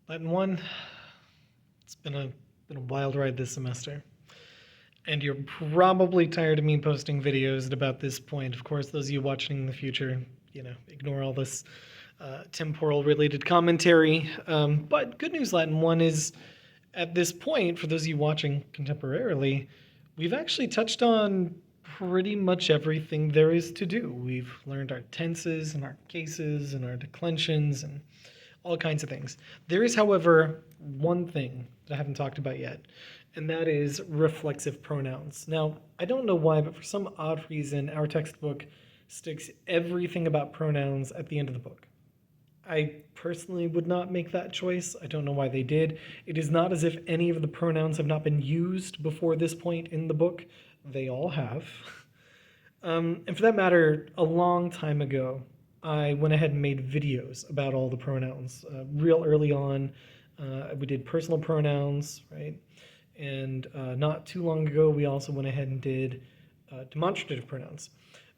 Latin 1, it's been a wild ride this semester. And you're probably tired of me posting videos at about this point. Of course, those of you watching in the future, ignore all this temporal related commentary. But good news, Latin 1 is, at this point, for those of you watching contemporarily, we've actually touched on pretty much everything there is to do. We've learned our tenses and our cases and our declensions and all kinds of things. There is, however, one thing that I haven't talked about yet, and that is reflexive pronouns. Now, I don't know why, but for some odd reason, our textbook sticks everything about pronouns at the end of the book. I personally would not make that choice. I don't know why they did. It is not as if any of the pronouns have not been used before this point in the book. They all have. And for that matter, a long time ago, I went ahead and made videos about all the pronouns. Real early on, we did personal pronouns, right? And not too long ago, we also went ahead and did demonstrative pronouns.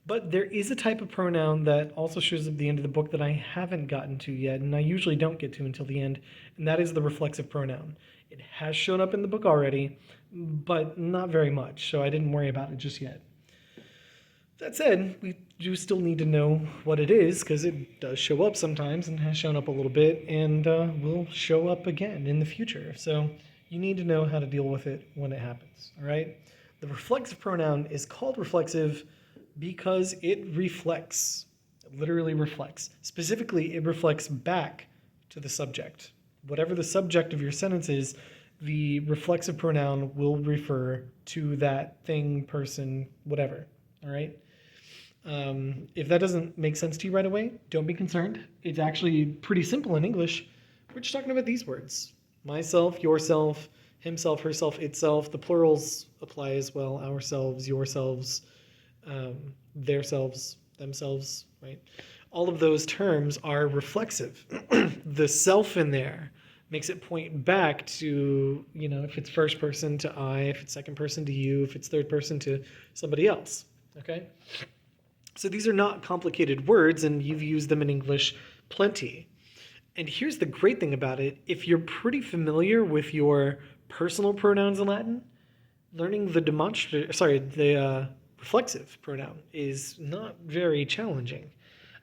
But there is a type of pronoun that also shows up at the end of the book that I haven't gotten to yet, and I usually don't get to until the end, and that is the reflexive pronoun. It has shown up in the book already, but not very much, so I didn't worry about it just yet. That said, we do still need to know what it is, because it does show up sometimes and has shown up a little bit, and will show up again in the future. So you need to know how to deal with it when it happens, all right? The reflexive pronoun is called reflexive because it reflects. It literally reflects. Specifically, it reflects back to the subject. Whatever the subject of your sentence is, the reflexive pronoun will refer to that thing, person, whatever, all right? If that doesn't make sense to you right away, don't be concerned. It's actually pretty simple in English. We're just talking about these words. Myself, yourself, himself, herself, itself. The plurals apply as well. Ourselves, yourselves, theirselves, themselves, right? All of those terms are reflexive. The self in there makes it point back to, if it's first person to I, if it's second person to you, if it's third person to somebody else, okay? So these are not complicated words, and you've used them in English plenty. And here's the great thing about it. If you're pretty familiar with your personal pronouns in Latin, learning the reflexive pronoun is not very challenging.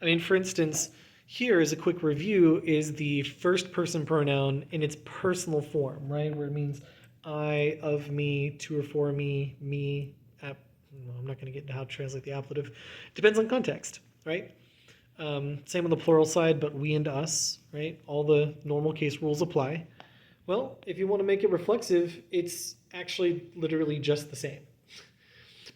I mean, for instance, here as a quick review is the first person pronoun in its personal form, right? Where it means I, of me, to or for me, me, I'm not going to get into how to translate the appellative. Depends on context, right? Same on the plural side, but we and us, right? All the normal case rules apply. Well, if you want to make it reflexive, it's actually literally just the same.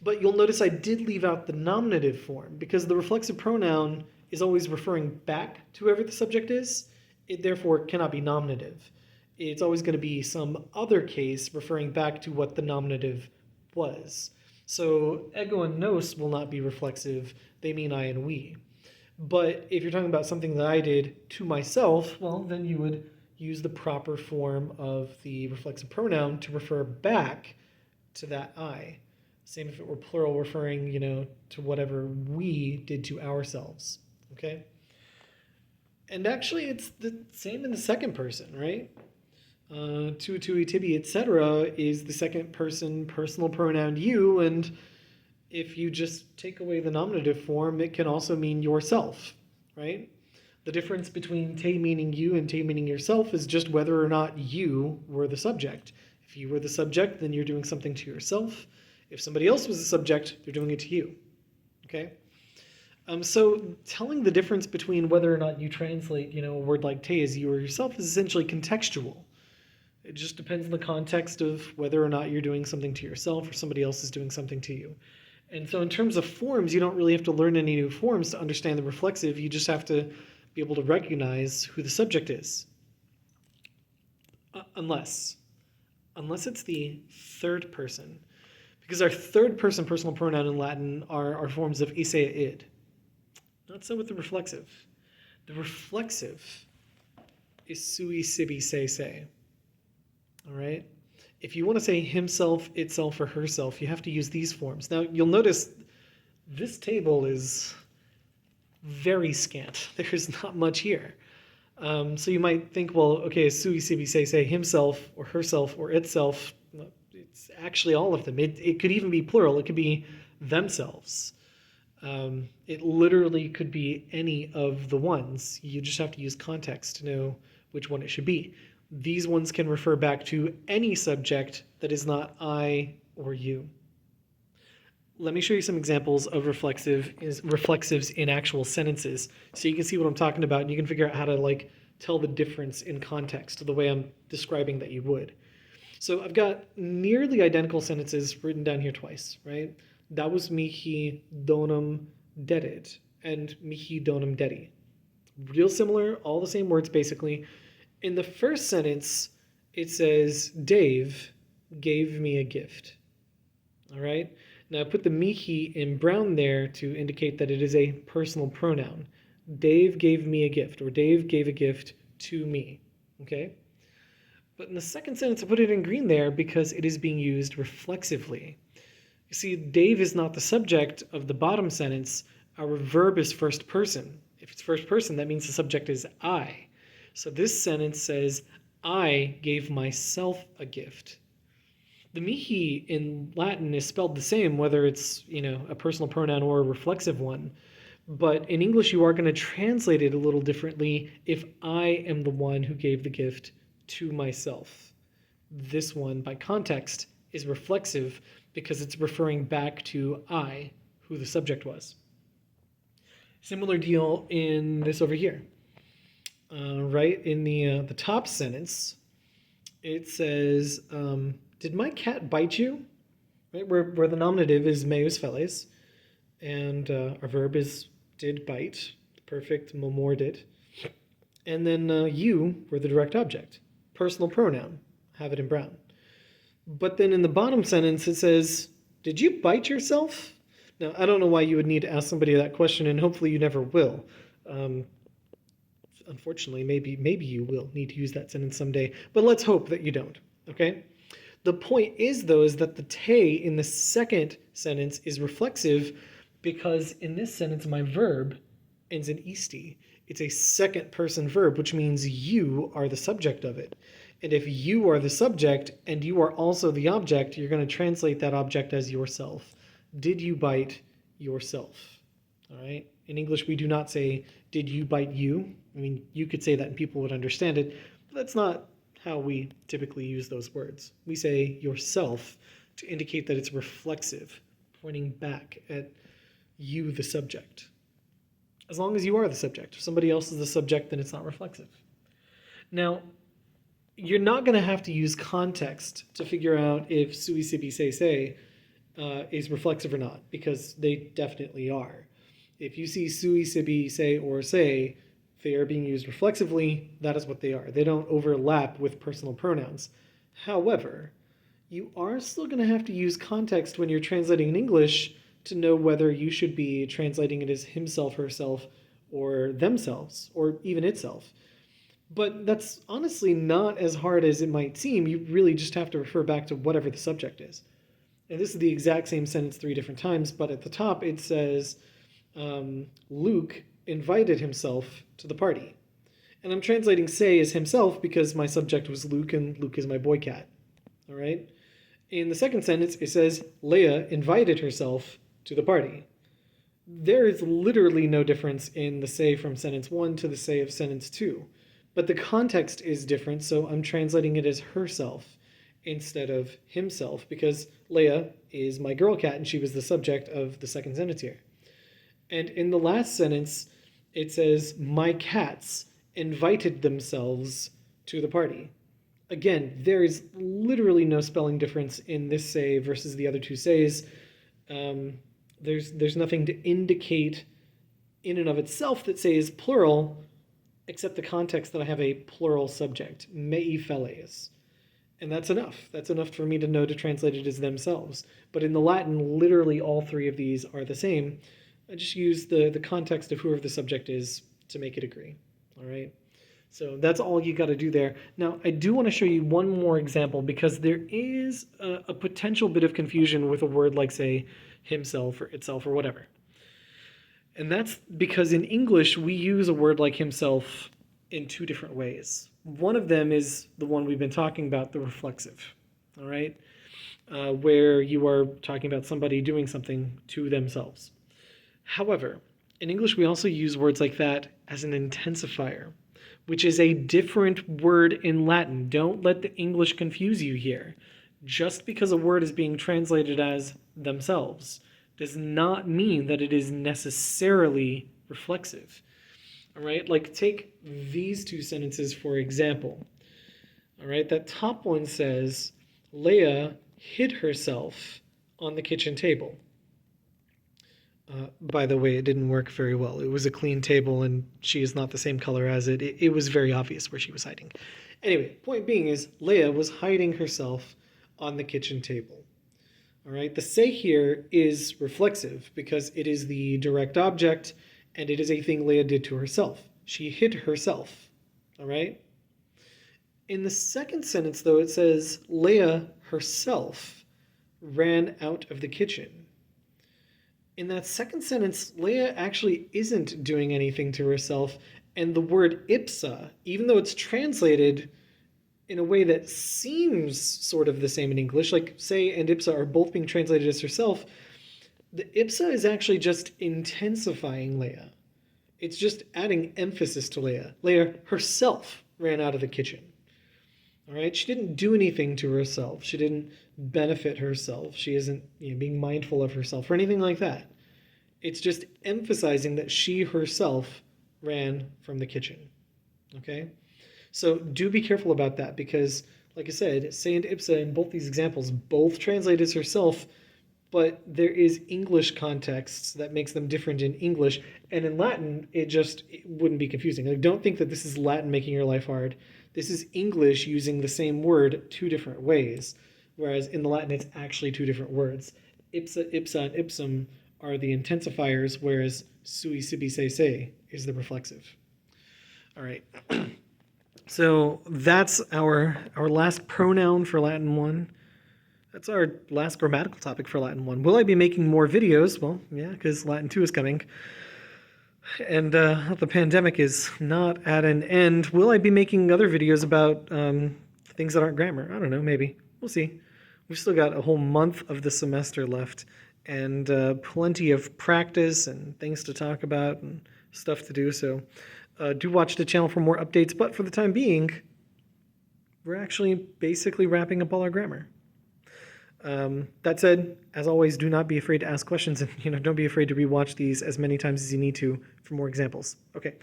But you'll notice I did leave out the nominative form because the reflexive pronoun is always referring back to whoever the subject is. It therefore cannot be nominative. It's always going to be some other case referring back to what the nominative was. So ego and nos will not be reflexive. They mean I and we. But if you're talking about something that I did to myself, well, then you would use the proper form of the reflexive pronoun to refer back to that I. Same if it were plural, referring, to whatever we did to ourselves, okay? And actually, it's the same in the second person, right? Tu, tui, tibi, etc. is the second person personal pronoun you, and if you just take away the nominative form, it can also mean yourself, right? The difference between te meaning you and te meaning yourself is just whether or not you were the subject. If you were the subject, then you're doing something to yourself. If somebody else was the subject, they're doing it to you, okay? So telling the difference between whether or not you translate, a word like te as you or yourself is essentially contextual. It just depends on the context of whether or not you're doing something to yourself or somebody else is doing something to you. And so in terms of forms, you don't really have to learn any new forms to understand the reflexive. You just have to be able to recognize who the subject is. Unless it's the third person. Because our third person personal pronoun in Latin are forms of ise, id. Not so with the reflexive. The reflexive is sui, sibi, se. All right? If you want to say himself, itself, or herself, you have to use these forms. Now, you'll notice this table is very scant. There's not much here. So you might think, well, okay, sui sibi say himself or herself or itself. Well, it's actually all of them. It could even be plural. It could be themselves. It literally could be any of the ones. You just have to use context to know which one it should be. These ones can refer back to any subject that is not I or you. Let me show you some examples of reflexives in actual sentences so you can see what I'm talking about and you can figure out how to like tell the difference in context the way I'm describing that you would. So I've got nearly identical sentences written down here twice, right? That was mihi donum dedit and mihi donum dedi. Real similar, all the same words basically. In the first sentence, it says Dave gave me a gift. All right? Now I put the mihi in brown there to indicate that it is a personal pronoun. Dave gave me a gift, or Dave gave a gift to me. Okay? But in the second sentence, I put it in green there because it is being used reflexively. You see, Dave is not the subject of the bottom sentence. Our verb is first person. If it's first person, that means the subject is I. So this sentence says, I gave myself a gift. The mihi in Latin is spelled the same, whether it's, a personal pronoun or a reflexive one. But in English, you are going to translate it a little differently if I am the one who gave the gift to myself. This one, by context, is reflexive because it's referring back to I, who the subject was. Similar deal in this over here. Right in the top sentence, it says, did my cat bite you? Right, where the nominative is meus feles, and our verb is did bite, perfect mordid. And then you were the direct object, personal pronoun, have it in brown. But then in the bottom sentence, it says, did you bite yourself? Now, I don't know why you would need to ask somebody that question, and hopefully you never will. Unfortunately, maybe you will need to use that sentence someday, but let's hope that you don't, okay? The point is, though, is that the te in the second sentence is reflexive because in this sentence, my verb ends in isti. It's a second person verb, which means you are the subject of it. And if you are the subject and you are also the object, you're going to translate that object as yourself. Did you bite yourself? All right. In English, we do not say, did you bite you? I mean, you could say that and people would understand it, but that's not how we typically use those words. We say yourself to indicate that it's reflexive, pointing back at you, the subject. As long as you are the subject. If somebody else is the subject, then it's not reflexive. Now, you're not going to have to use context to figure out if sui sibi say is reflexive or not, because they definitely are. If you see sui sibi say or say, they are being used reflexively, that is what they are. They don't overlap with personal pronouns. However, you are still going to have to use context when you're translating in English to know whether you should be translating it as himself, herself, or themselves, or even itself. But that's honestly not as hard as it might seem. You really just have to refer back to whatever the subject is. And this is the exact same sentence 3 different times, but at the top it says, Luke invited himself to the party. And I'm translating say as himself because my subject was Luke and Luke is my boy cat. All right? In the second sentence, it says Leah invited herself to the party. There is literally no difference in the say from sentence 1 to the say of sentence 2. But the context is different, so I'm translating it as herself instead of himself because Leah is my girl cat and she was the subject of the second sentence here. And in the last sentence, it says, my cats invited themselves to the party. Again, there is literally no spelling difference in this say versus the other two says. There's nothing to indicate in and of itself that say is plural, except the context that I have a plural subject, mei feles. And that's enough. That's enough for me to know to translate it as themselves. But in the Latin, literally all three of these are the same. I just use the context of whoever the subject is to make it agree. All right? So that's all you got to do there. Now, I do want to show you one more example because there is a potential bit of confusion with a word like, say, himself or itself or whatever. And that's because in English, we use a word like himself in two different ways. One of them is the one we've been talking about, the reflexive, all right? Where you are talking about somebody doing something to themselves. However, in English, we also use words like that as an intensifier, which is a different word in Latin. Don't let the English confuse you here. Just because a word is being translated as themselves does not mean that it is necessarily reflexive. All right, like take these two sentences for example. All right, that top one says, Leah hid herself on the kitchen table. By the way, it didn't work very well. It was a clean table and she is not the same color as it. It was very obvious where she was hiding. Anyway, point being is Leah was hiding herself on the kitchen table. All right, the say here is reflexive because it is the direct object and it is a thing Leah did to herself. She hid herself. All right? In the second sentence, though, it says Leah herself ran out of the kitchen. In that second sentence, Leah actually isn't doing anything to herself, and the word ipsa, even though it's translated in a way that seems sort of the same in English, like say and ipsa are both being translated as herself, the ipsa is actually just intensifying Leah. It's just adding emphasis to Leah. Leah herself ran out of the kitchen. All right, she didn't do anything to herself. She didn't benefit herself. She isn't being mindful of herself or anything like that. It's just emphasizing that she herself ran from the kitchen. Okay, so do be careful about that because, like I said, say and ipsa in both these examples both translate as herself, but there is English context that makes them different in English, and in Latin it wouldn't be confusing. Like, don't think that this is Latin making your life hard. This is English using the same word two different ways, whereas in the Latin it's actually two different words. Ipsa, ipsa, and ipsum are the intensifiers, whereas sui, sibi, se is the reflexive. All right. So that's our last pronoun for Latin 1. That's our last grammatical topic for Latin 1. Will I be making more videos? Well, yeah, because Latin 2 is coming. And the pandemic is not at an end. Will I be making other videos about things that aren't grammar? I don't know, maybe. We'll see. We've still got a whole month of the semester left and plenty of practice and things to talk about and stuff to do. So do watch the channel for more updates. But for the time being, we're actually basically wrapping up all our grammar. That said, as always, do not be afraid to ask questions and don't be afraid to rewatch these as many times as you need to for more examples. Okay,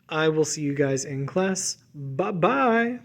I will see you guys in class. Bye-bye.